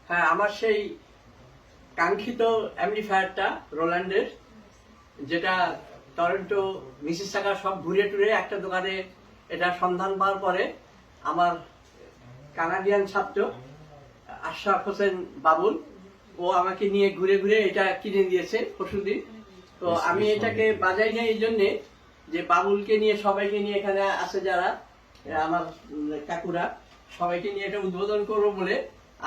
হ্যাঁ, আমার সেই কাঙ্ক্ষিত অ্যাম্পলিফায়ারটা রোল্যান্ডের, যেটা টরন্টো মিসিসাগা সব ঘুরে টুরে একটা দোকানে এটা সন্ধান পাওয়ার পরে আমার কানাডিয়ান ছাত্র আশরাফ হোসেন বাবুল ও আমাকে নিয়ে ঘুরে ঘুরে এটা কিনে দিয়েছে পরশুদিন। তো আমি এটাকে বাজাই না এই জন্যে যে বাবুলকে নিয়ে সবাইকে নিয়ে এখানে আছে যারা আমার কাকুরা সবাইকে নিয়ে এটা উদ্বোধন করবো বলে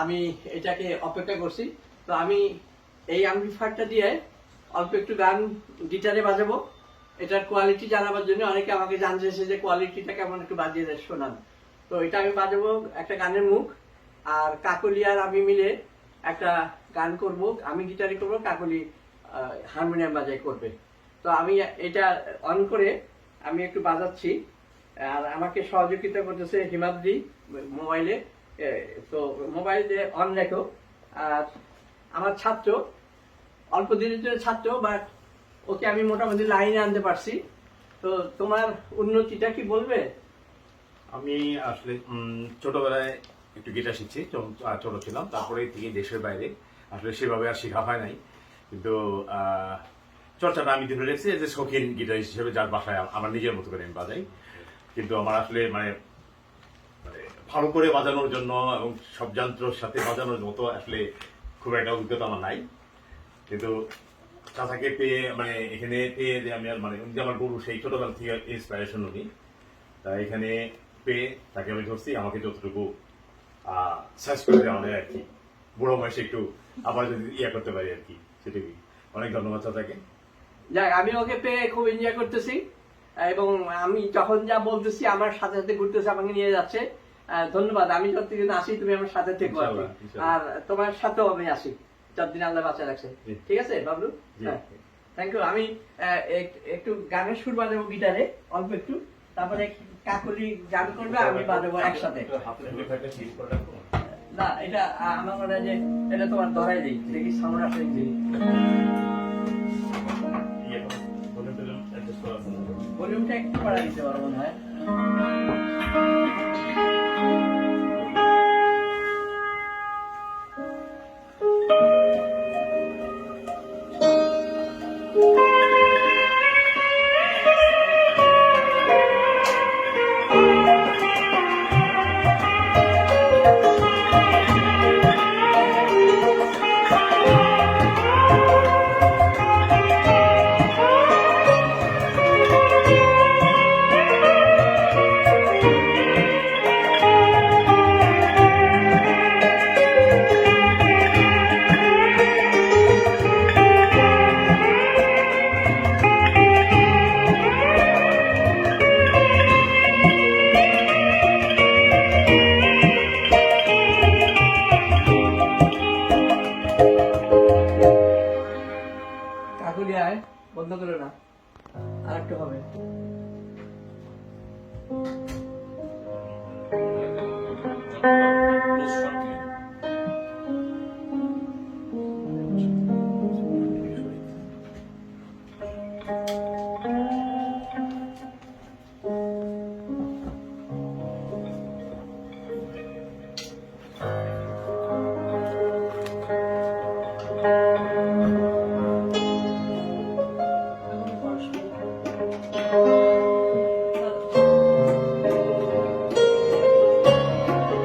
আমি এটাকে অপেক্ষা করছি। তো আমি এই অ্যাম্পলিফায়ারটা দিয়ে অল্প একটু গান গিটারে বাজাবো, এটার কোয়ালিটি জানাবার জন্য অনেকে আমাকে জানতেছে যে কোয়ালিটিটা কেমন, একটু বাজিয়ে শোনান। তো এটা আমি বাজাবো একটা গানের মুখ, আর কাকলি আর আমি মিলে একটা গান করব, আমি গিটারে করবো, কাকলি হারমোনিয়াম বাজাই করবে। তো আমি এটা অন করে আমি একটু বাজাচ্ছি, আর আমাকে সহযোগিতা করতেছে হিমাদ্রি মোবাইলে। তো মোবাইল দিয়ে অন রেখো। আর আমার ছাত্র অল্প দিনের জন্য ছাত্র, বাট ওকে আমি মোটামুটি লাইনে আনতে পারছি। তো তোমার উন্নতিটা কি বলবে? আমি আসলে ছোটবেলায় একটু গিটার শিখছি, ছোট ছিলাম, তারপরে থেকে দেশের বাইরে আসলে সেভাবে আর শেখা হয় নাই। কিন্তু চর্চাটা আমি ধরে রেখেছি যে শৌখিন গিটার হিসেবে, যার বাসায় আমার নিজের মতো করে আমি বাজাই। কিন্তু আমার আসলে মানে ভালো করে বাজানোর জন্য এবং সব যন্ত্রের সাথে বাজানোর মতো আসলে খুব একটা অভিজ্ঞতা আমার নাই। কিন্তু চাচাকে পেয়ে মানে এখানে পেয়ে যে আমি আর মানে আমার গুরু সেই ছোটবেলা থেকে ইন্সপিরেশন উনি, তা এখানে পেয়ে তাকে আমি ধরছি, আমাকে যতটুকু সার্চ করে দেওয়া হয় আর কি, বুড়ো বয়সে একটু আবার যদি করতে পারি আর কি, সেটুকুই। অনেক ধন্যবাদ চাচাকে। যাক, আমি ওকে পেয়ে খুব এনজয় করতেছি, এবং আমি যখন যা বলতেছি আমার সাথে সাথে ঘুরতেছে, আমাকে নিয়ে যাচ্ছে। ধন্যবাদ। আমি যতদিন আসি তুমি আমার সাথে থেকো, আর তোমার সাথেও আমি আসি যতদিন আল্লাহ বাঁচা রাখছে। ঠিক আছে বাবলু? হ্যাঁ, থ্যাংক ইউ। আমি একটু গানের সুর বাজাবো গিটারে অল্প একটু, তারপরে কাকলি গান করবে, আমি বাজাবো একসাথে। না, এটা আমার মনে হয় যে এটা তোমার ধরাই দিই, দেখি সামনে আসলে ভলিউমটা একটু বাড়াই দিতে পারবো মনে হয়। বন্ধ করো না, আর একটু হবে। Oh,